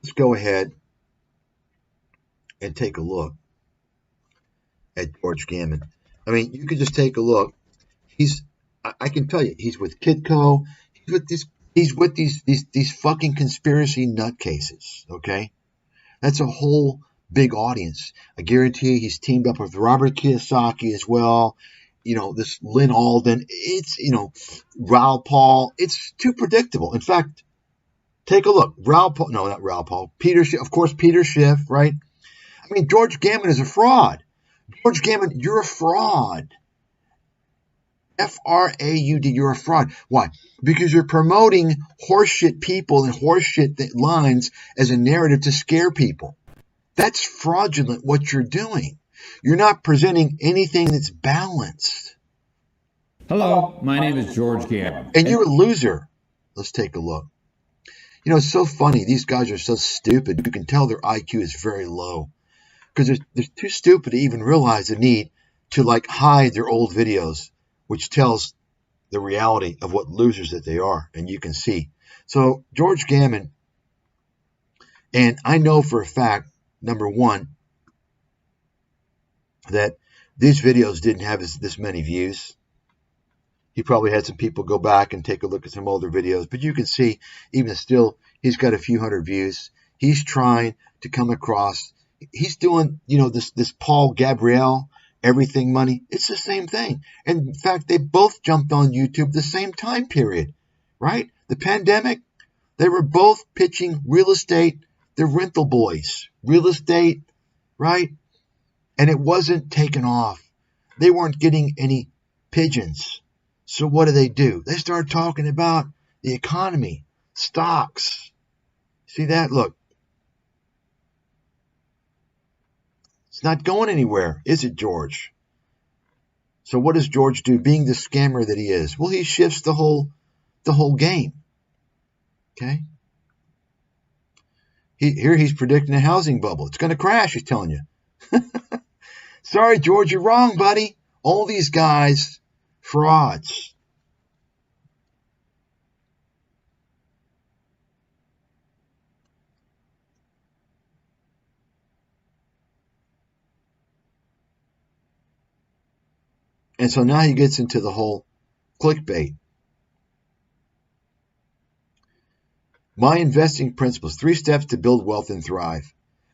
let's go ahead and take a look at George Gammon. I mean, you could just take a look. I can tell you, he's with Kitco. He's with these fucking conspiracy nutcases. Okay, that's a whole big audience. I guarantee you, he's teamed up with Robert Kiyosaki as well. This Lynn Alden. It's Raoul Paul. It's too predictable. In fact, take a look. Raoul Paul. No, not Raoul Paul. Peter Schiff. Of course, Peter Schiff. Right. I mean, George Gammon is a fraud. George Gammon, you're a fraud. Fraud. You're a fraud. Why? Because you're promoting horseshit people and horseshit lines as a narrative to scare people. That's fraudulent what you're doing. You're not presenting anything that's balanced. Hello, my name is George Gammon. And you're a loser. Let's take a look. It's so funny. These guys are so stupid. You can tell their IQ is very low. Because they're too stupid to even realize the need to hide their old videos, which tells the reality of what losers that they are, and you can see. So George Gammon, and I know for a fact, number one, that these videos didn't have this many views. He probably had some people go back and take a look at some older videos, but you can see even still, he's got a few hundred views. He's trying to come across. He's doing, this Paul Gabriel, everything money. It's the same thing. And in fact, they both jumped on YouTube the same time period, right? The pandemic, they were both pitching real estate. They're rental boys, real estate, right? And it wasn't taken off. They weren't getting any pigeons. So what do? They start talking about the economy, stocks. See that? Look. It's not going anywhere, is it, George? So what does George do, being the scammer that he is? Well, he shifts the whole game. Okay? Here he's predicting a housing bubble. It's going to crash, he's telling you. Sorry, George, you're wrong, buddy. All these guys, frauds. And so now he gets into the whole clickbait. My investing principles, 3 steps to build wealth and thrive.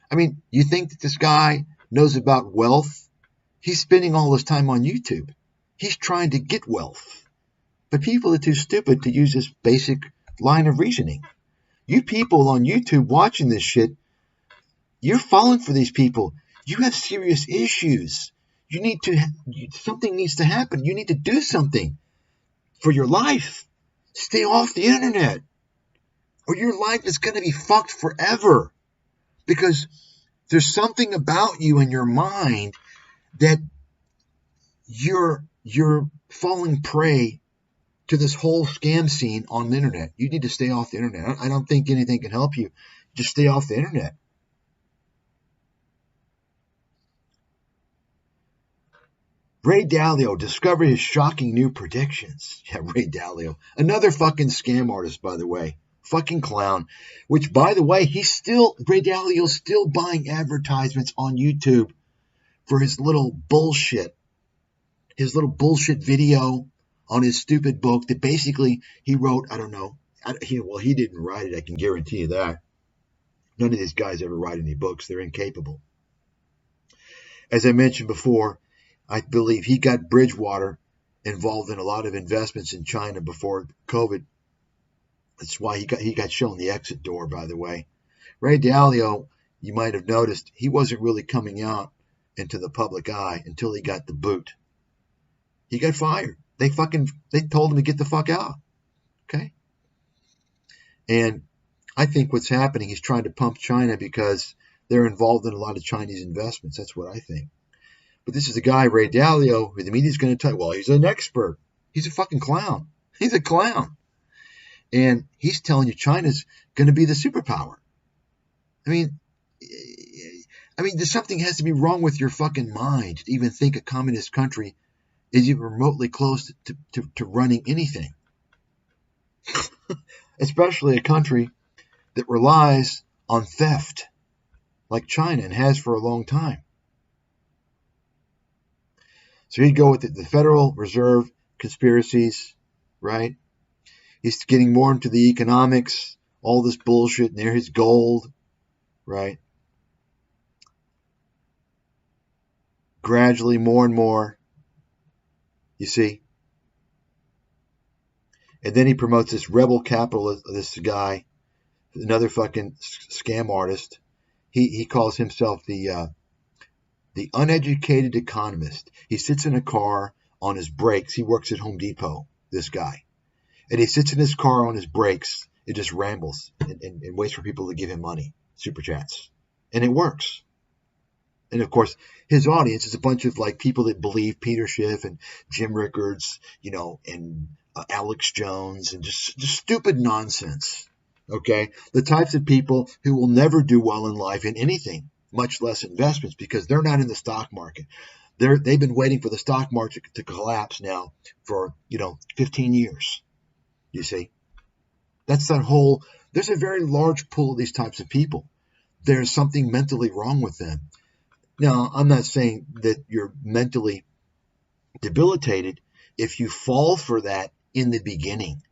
I mean, you think that this guy knows about wealth? He's spending all his time on YouTube. He's trying to get wealth. But people are too stupid to use this basic line of reasoning. You people on YouTube watching this shit, you're falling for these people. You have serious issues. Something needs to happen. You need to do something for your life. Stay off the internet, or your life is going to be fucked forever. Because there's something about you in your mind that you're falling prey to this whole scam scene on the internet. You need to stay off the internet. I don't think anything can help you. Just stay off the internet. Ray Dalio discovered his shocking new predictions. Yeah, Ray Dalio. Another fucking scam artist, by the way. Fucking clown. Which, by the way, Ray Dalio's still buying advertisements on YouTube for his little bullshit. His little bullshit video on his stupid book that basically he wrote, I don't know. He didn't write it, I can guarantee you that. None of these guys ever write any books. They're incapable. As I mentioned before, I believe he got Bridgewater involved in a lot of investments in China before COVID. That's why he got shown the exit door, by the way. Ray Dalio, you might have noticed, he wasn't really coming out into the public eye until he got the boot. He got fired. They told him to get the fuck out. Okay? And I think what's happening, he's trying to pump China because they're involved in a lot of Chinese investments. That's what I think. But this is a guy, Ray Dalio, who the media's going to tell you, well, he's an expert. He's a fucking clown. He's a clown. And he's telling you China's going to be the superpower. I mean, there's something has to be wrong with your fucking mind to even think a communist country is even remotely close to running anything. Especially a country that relies on theft like China and has for a long time. So he'd go with the Federal Reserve conspiracies, right? He's getting more into the economics, all this bullshit near his gold, right? Gradually, more and more, you see. And then he promotes this rebel capitalist, this guy, another fucking scam artist. He calls himself the uneducated economist. He sits in a car on his brakes. He works at Home Depot, this guy. And he sits in his car on his brakes and just rambles and waits for people to give him money, super chats. And it works. And of course, his audience is a bunch of like people that believe Peter Schiff and Jim Rickards, and Alex Jones and just stupid nonsense. Okay? The types of people who will never do well in life in anything, much less investments, because they're not in the stock market. They've been waiting for the stock market to collapse now for, 15 years. You see? That's that whole, there's a very large pool of these types of people. There's something mentally wrong with them. Now, I'm not saying that you're mentally debilitated if you fall for that in the beginning.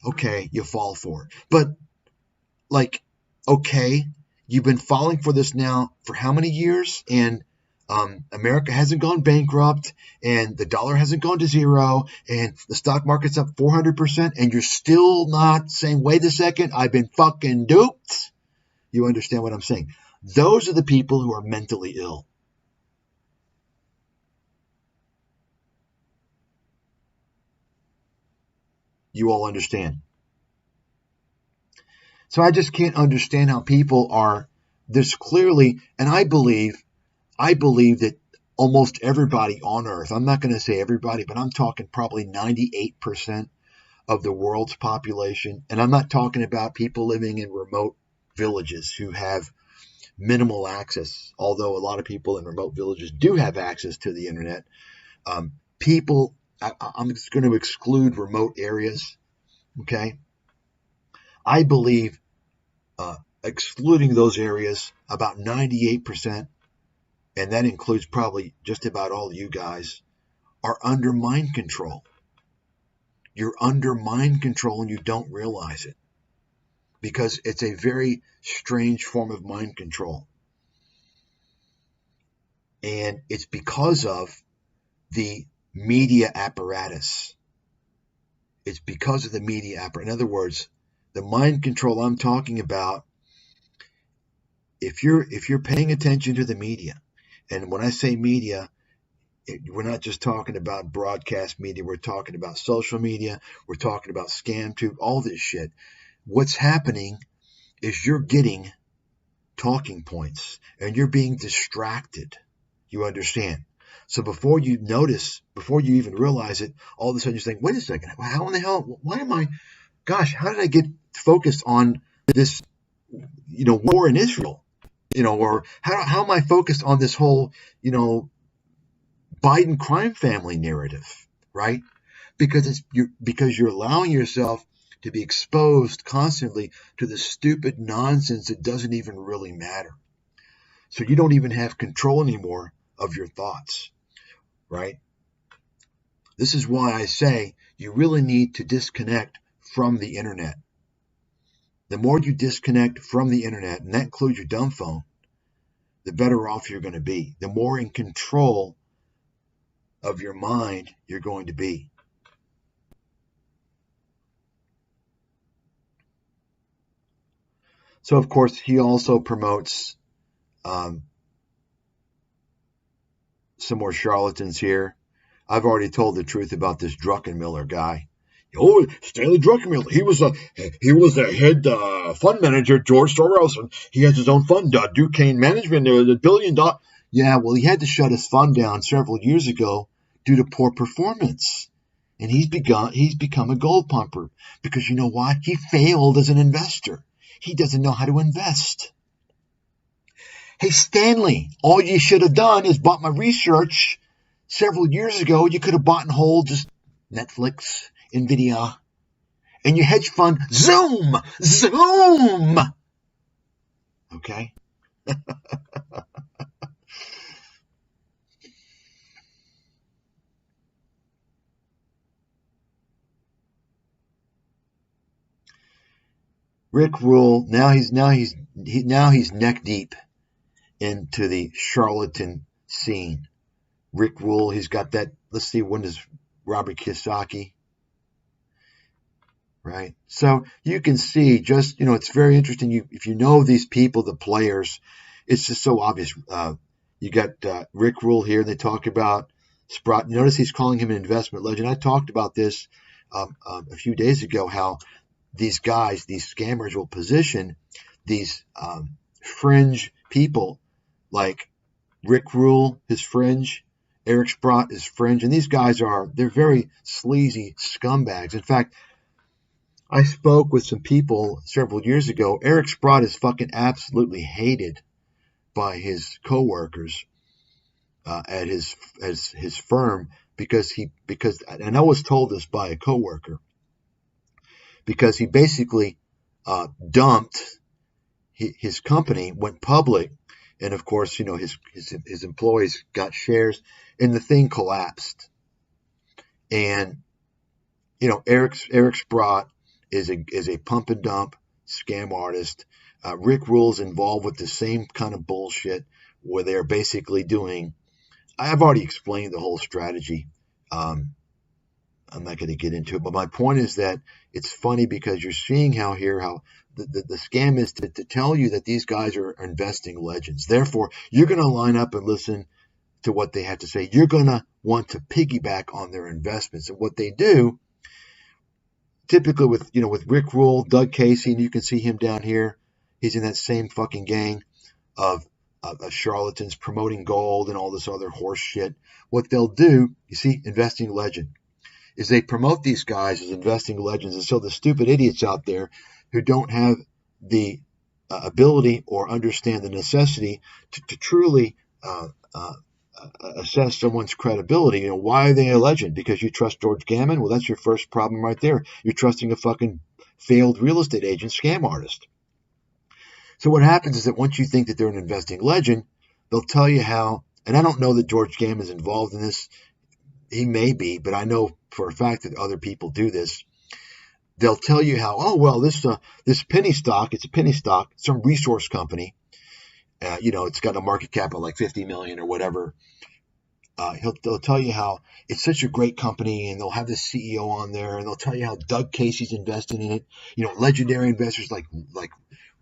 Okay, you fall for it. But, okay, you've been falling for this now for how many years? And America hasn't gone bankrupt, and the dollar hasn't gone to zero, and the stock market's up 400%, and you're still not saying, wait a second, I've been fucking duped? You understand what I'm saying? Those are the people who are mentally ill. You all understand. So I just can't understand how people are this clearly, and I believe that almost everybody on Earth, I'm not going to say everybody, but I'm talking probably 98% of the world's population, and I'm not talking about people living in remote villages who have minimal access, although a lot of people in remote villages do have access to the internet. I'm just going to exclude remote areas, okay? I believe excluding those areas, about 98%, and that includes probably just about all you guys, are under mind control. You're under mind control and you don't realize it, because it's a very strange form of mind control. And it's because of the media apparatus. It's because of the media apparatus. In other words, the mind control I'm talking about, if you're paying attention to the media, and when I say media, we're not just talking about broadcast media, we're talking about social media, we're talking about ScamTube, all this shit. What's happening is you're getting talking points and you're being distracted. You understand? So before you notice, before you even realize it, all of a sudden you're saying, wait a second, how in the hell, how did I get focused on this, war in Israel? Or how am I focused on this whole, Biden crime family narrative, right? Because you're allowing yourself to be exposed constantly to the stupid nonsense that doesn't even really matter. So you don't even have control anymore of your thoughts, right? This is why I say you really need to disconnect from the internet. The more you disconnect from the internet, and that includes your dumb phone, the better off you're going to be. The more in control of your mind you're going to be. So, of course, he also promotes some more charlatans here. I've already told the truth about this Druckenmiller guy. Oh, Stanley Druckenmiller. He was the head fund manager at George Soros, and he has his own fund, Duquesne Management, $1 billion. Yeah, well, he had to shut his fund down several years ago due to poor performance. And he's become a gold pumper because you know why? He failed as an investor. He doesn't know how to invest. Hey, Stanley, all you should have done is bought my research several years ago. You could have bought and hold just Netflix, Nvidia, and your hedge fund, Zoom. Okay? Rick Rule, now he's neck deep into the charlatan scene. Rick Rule, he's got that. Let's see, when does Robert Kiyosaki, right? So you can see, just, it's very interesting. If you know these people, the players, it's just so obvious. You got Rick Rule here. They talk about Sprott. Notice he's calling him an investment legend. I talked about this a few days ago, how these guys, these scammers, will position these fringe people like Rick Rule, his fringe, Eric Sprott is fringe, and these guys they're very sleazy scumbags. In fact, I spoke with some people several years ago. Eric Sprott is fucking absolutely hated by his coworkers at his firm because and I was told this by a coworker, because he basically dumped his company, went public, and of course, his employees got shares, and the thing collapsed. And Eric Sprott is a pump and dump scam artist. Rick Rule's involved with the same kind of bullshit where they're basically doing. I've already explained the whole strategy. I'm not going to get into it, but my point is that it's funny because you're seeing how the scam is to tell you that these guys are investing legends. Therefore, you're going to line up and listen to what they have to say. You're going to want to piggyback on their investments. And what they do, typically with Rick Rule, Doug Casey, and you can see him down here. He's in that same fucking gang of charlatans promoting gold and all this other horse shit. What they'll do, you see, investing legend, is they promote these guys as investing legends. And so the stupid idiots out there who don't have the ability or understand the necessity to truly assess someone's credibility. Why are they a legend? Because you trust George Gammon? Well, that's your first problem right there. You're trusting a fucking failed real estate agent, scam artist. So what happens is that once you think that they're an investing legend, they'll tell you how, and I don't know that George Gammon is involved in this. He may be, but I know for a fact that other people do this. They'll tell you how, oh, well, this penny stock, it's a penny stock, some resource company. It's got a market cap of like 50 million or whatever. They'll tell you how it's such a great company, and they'll have the CEO on there, and they'll tell you how Doug Casey's investing in it. Legendary investors like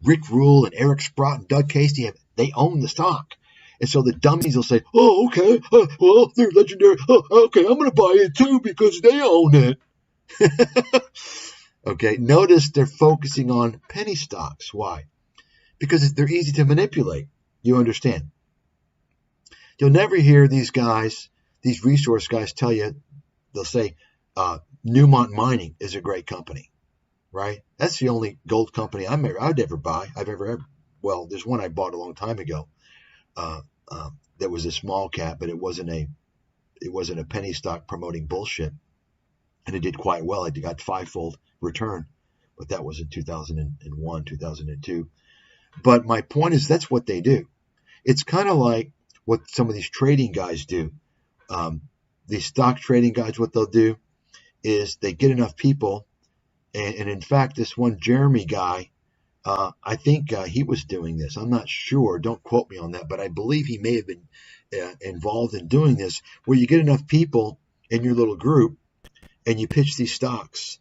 Rick Rule and Eric Sprott and Doug Casey, they own the stock. And so the dummies will say, oh, okay, well, they're legendary. Oh, okay, I'm going to buy it too because they own it. Okay, notice they're focusing on penny stocks. Why? Because they're easy to manipulate. You understand? You'll never hear these guys, these resource guys, tell you, they'll say, Newmont Mining is a great company, right? That's the only gold company I'd ever buy. Well, there's one I bought a long time ago. That was a small cap, but it wasn't a penny stock promoting bullshit, and it did quite well. It got fivefold return, but that was in 2001, 2002. But my point is, that's what they do. It's kind of like what some of these trading guys do. These stock trading guys, what they'll do is they get enough people, and in fact, this one Jeremy guy, I think he was doing this. I'm not sure. Don't quote me on that, but I believe he may have been involved in doing this, where you get enough people in your little group and you pitch these stocks,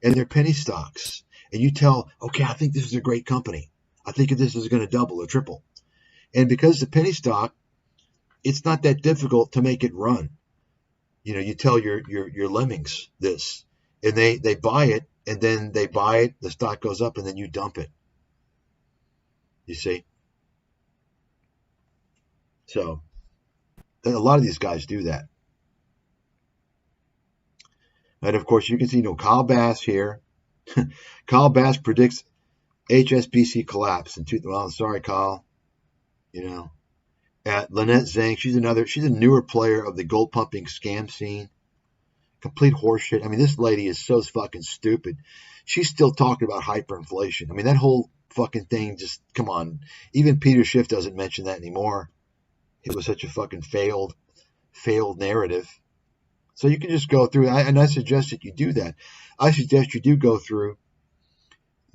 and they're penny stocks, and you tell, okay, I think this is a great company. I think this is going to double or triple. And because the penny stock, it's not that difficult to make it run. You tell your lemmings this, and they buy it, and then they buy it, the stock goes up, and then you dump it. You see? So a lot of these guys do that. And of course, you can see, Kyle Bass here. Kyle Bass predicts HSBC collapse. Well, sorry, Kyle. Lynette Zhang, she's a newer player of the gold pumping scam scene. Complete horseshit. I mean, this lady is so fucking stupid. She's still talking about hyperinflation. I mean, that whole fucking thing, just, come on. Even Peter Schiff doesn't mention that anymore. It was such a fucking failed narrative. So you can just go through, and I suggest that you do that. I suggest you do go through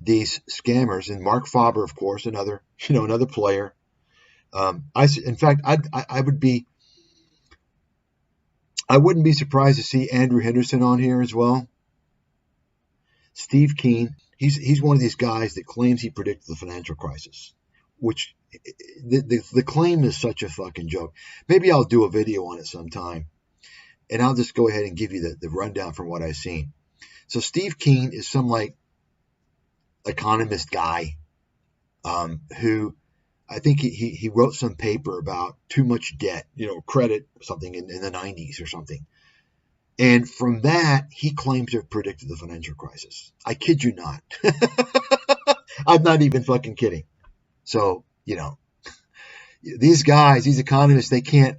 these scammers, and Mark Faber, of course, another player. In fact, I wouldn't be surprised to see Andrew Henderson on here as well. Steve Keen, he's one of these guys that claims he predicted the financial crisis, which the claim is such a fucking joke. Maybe I'll do a video on it sometime, and I'll just go ahead and give you the rundown from what I've seen. So Steve Keen is some like economist guy who I think he wrote some paper about too much debt, credit or something in the 90s or something. And from that, he claims to have predicted the financial crisis. I kid you not. I'm not even fucking kidding. So, these guys, these economists, they can't.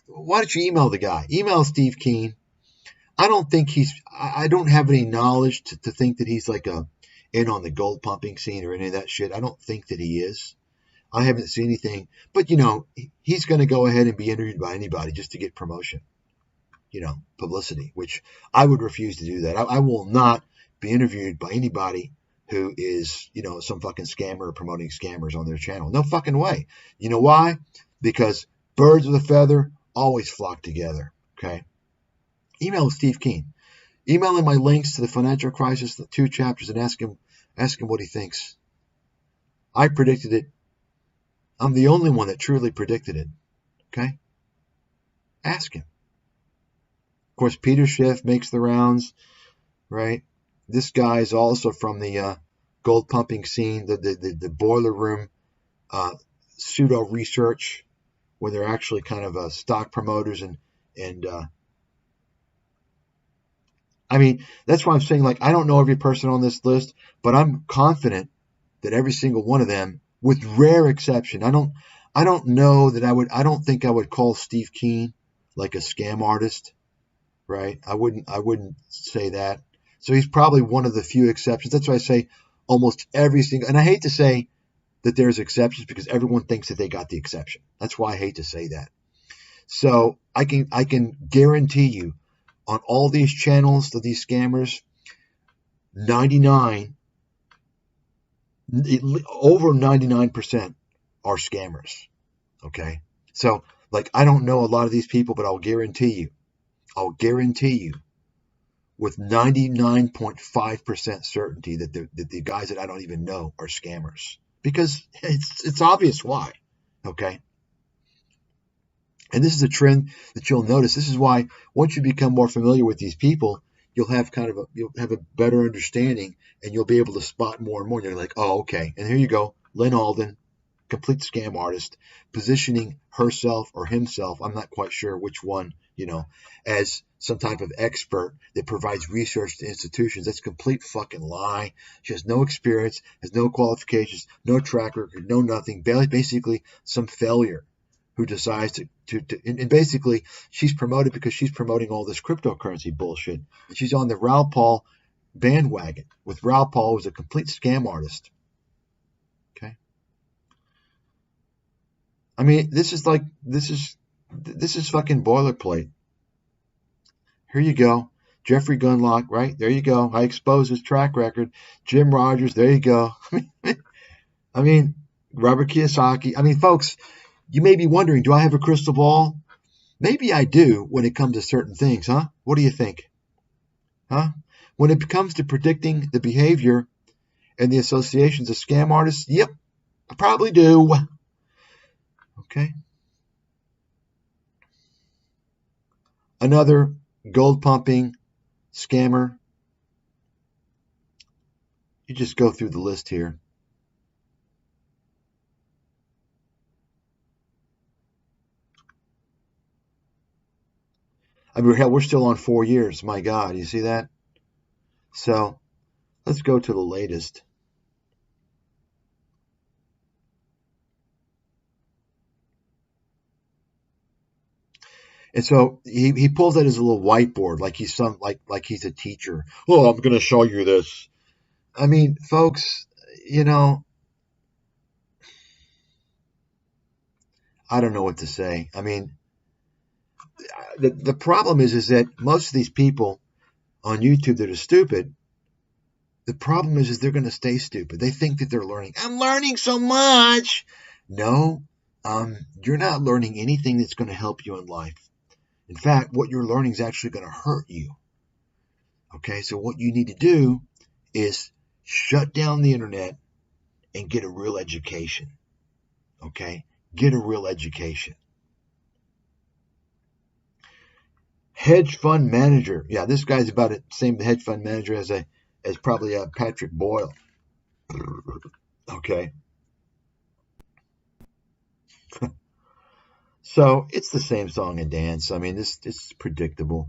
Why don't you email the guy? Email Steve Keen. I don't have any knowledge to think that he's like in on the gold pumping scene or any of that shit. I don't think that he is. I haven't seen anything. But, he's going to go ahead and be interviewed by anybody just to get promotion, publicity, which I would refuse to do that. I will not be interviewed by anybody who is, some fucking scammer promoting scammers on their channel. No fucking way. You know why? Because birds with a feather always flock together, okay? Email Steve Keen. Email him my links to the financial crisis, the 2 chapters, and ask him what he thinks. I predicted it. I'm the only one that truly predicted it. Okay? Ask him. Of course, Peter Schiff makes the rounds, right? This guy is also from the gold pumping scene, the boiler room pseudo research, where they're actually kind of stock promoters and I mean, that's why I'm saying, like, I don't know every person on this list, but I'm confident that every single one of them, with rare exception, I don't know that I don't think I would call Steve Keen like a scam artist, right? I wouldn't say that. So he's probably one of the few exceptions. That's why I say almost every single, and I hate to say that there's exceptions because everyone thinks that they got the exception. That's why I hate to say that. So I can guarantee you, on all these channels of these scammers, over 99% are scammers. Okay? So, like, I don't know a lot of these people, but I'll guarantee you with 99.5% certainty that the guys that I don't even know are scammers. Because it's obvious why. Okay? And this is a trend that you'll notice. This is why once you become more familiar with these people, you'll have a better understanding, and you'll be able to spot more and more. You're like, oh, okay. And here you go, Lynn Alden, complete scam artist, positioning herself or himself, I'm not quite sure which one, as some type of expert that provides research to institutions. That's a complete fucking lie. She has no experience, has no qualifications, no track record, no nothing. Basically, some failure who decides and basically she's promoted because she's promoting all this cryptocurrency bullshit. And she's on the Raoul Pal bandwagon with Raoul Pal, who's a complete scam artist. Okay. I mean, this is fucking boilerplate. Here you go. Jeffrey Gunlock, right? There you go. I expose his track record. Jim Rogers, there you go. I mean, Robert Kiyosaki. I mean, folks, you may be wondering, do I have a crystal ball? Maybe I do when it comes to certain things, huh? What do you think? Huh? When it comes to predicting the behavior and the associations of scam artists, yep, I probably do. Okay. Another gold pumping scammer. You just go through the list here. I mean, hell, we're still on 4 years. My God, you see that? So let's go to the latest. And so he pulls out his little whiteboard like he's a teacher. Oh, I'm going to show you this. I mean, folks, I don't know what to say. I mean, the problem is that most of these people on YouTube that are stupid, the problem is they're going to stay stupid. They think that they're learning. I'm learning so much. No, you're not learning anything that's going to help you in life. In fact, what you're learning is actually going to hurt you. Okay, so what you need to do is shut down the internet and get a real education. Okay, get a real education. Hedge fund manager. Yeah, this guy's about the same hedge fund manager as probably Patrick Boyle. Okay. So it's the same song and dance. I mean, this is predictable.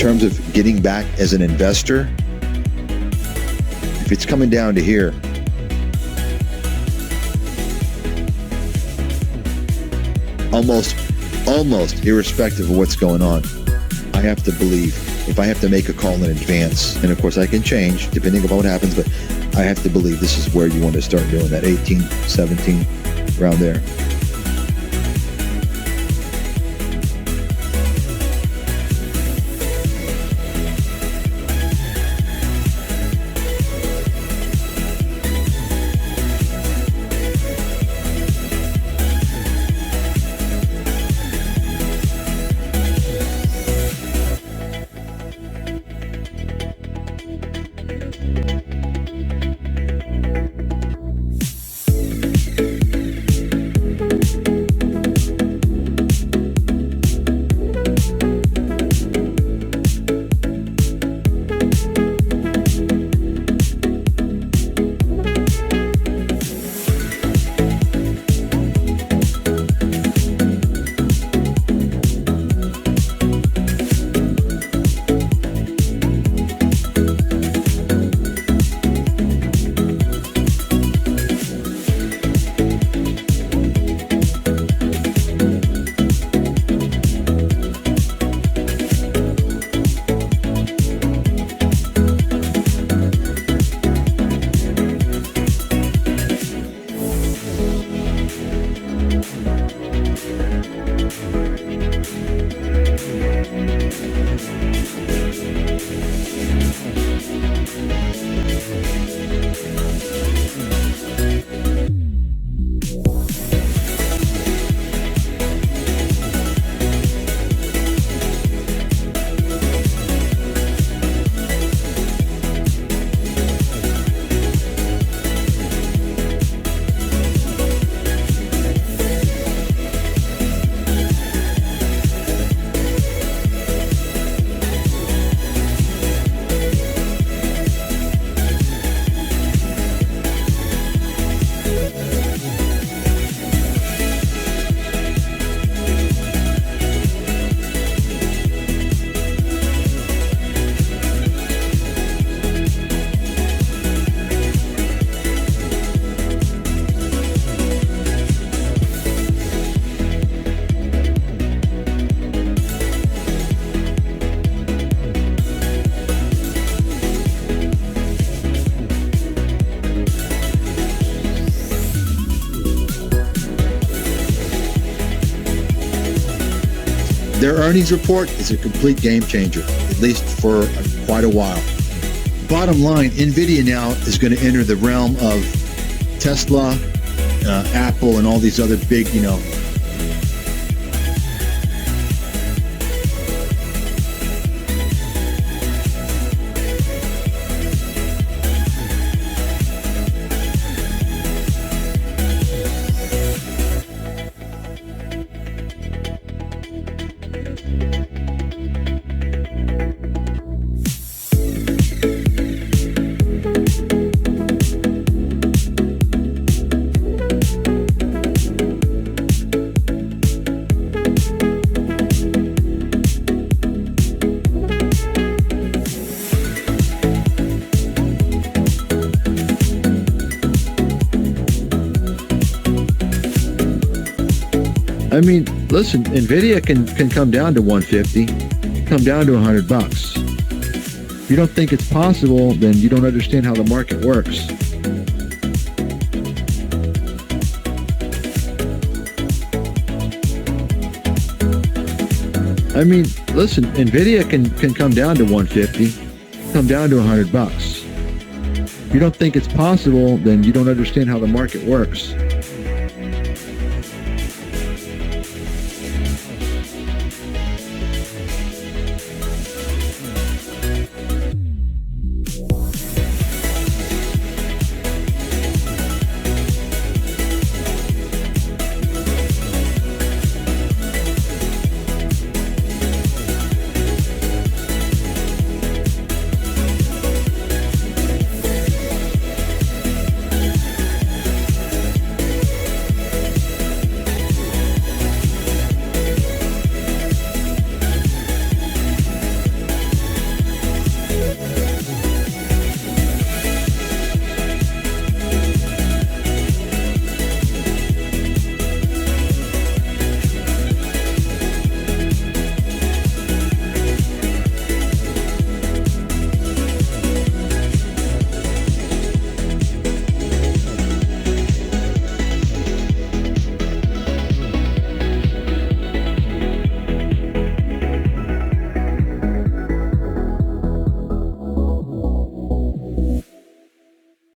terms of getting back as an investor, if it's coming down to here, almost irrespective of what's going on, I have to believe, if I have to make a call in advance, and of course I can change depending on what happens, but I have to believe this is where you want to start doing that 18, 17, around there. Their earnings report is a complete game changer, at least for quite a while. Bottom line, NVIDIA now is going to enter the realm of Tesla, Apple, and all these other big, I mean, listen, NVIDIA can come down to 150, come down to $100. If you don't think it's possible, then you don't understand how the market works. I mean, listen, NVIDIA can come down to 150, come down to $100. If you don't think it's possible, then you don't understand how the market works.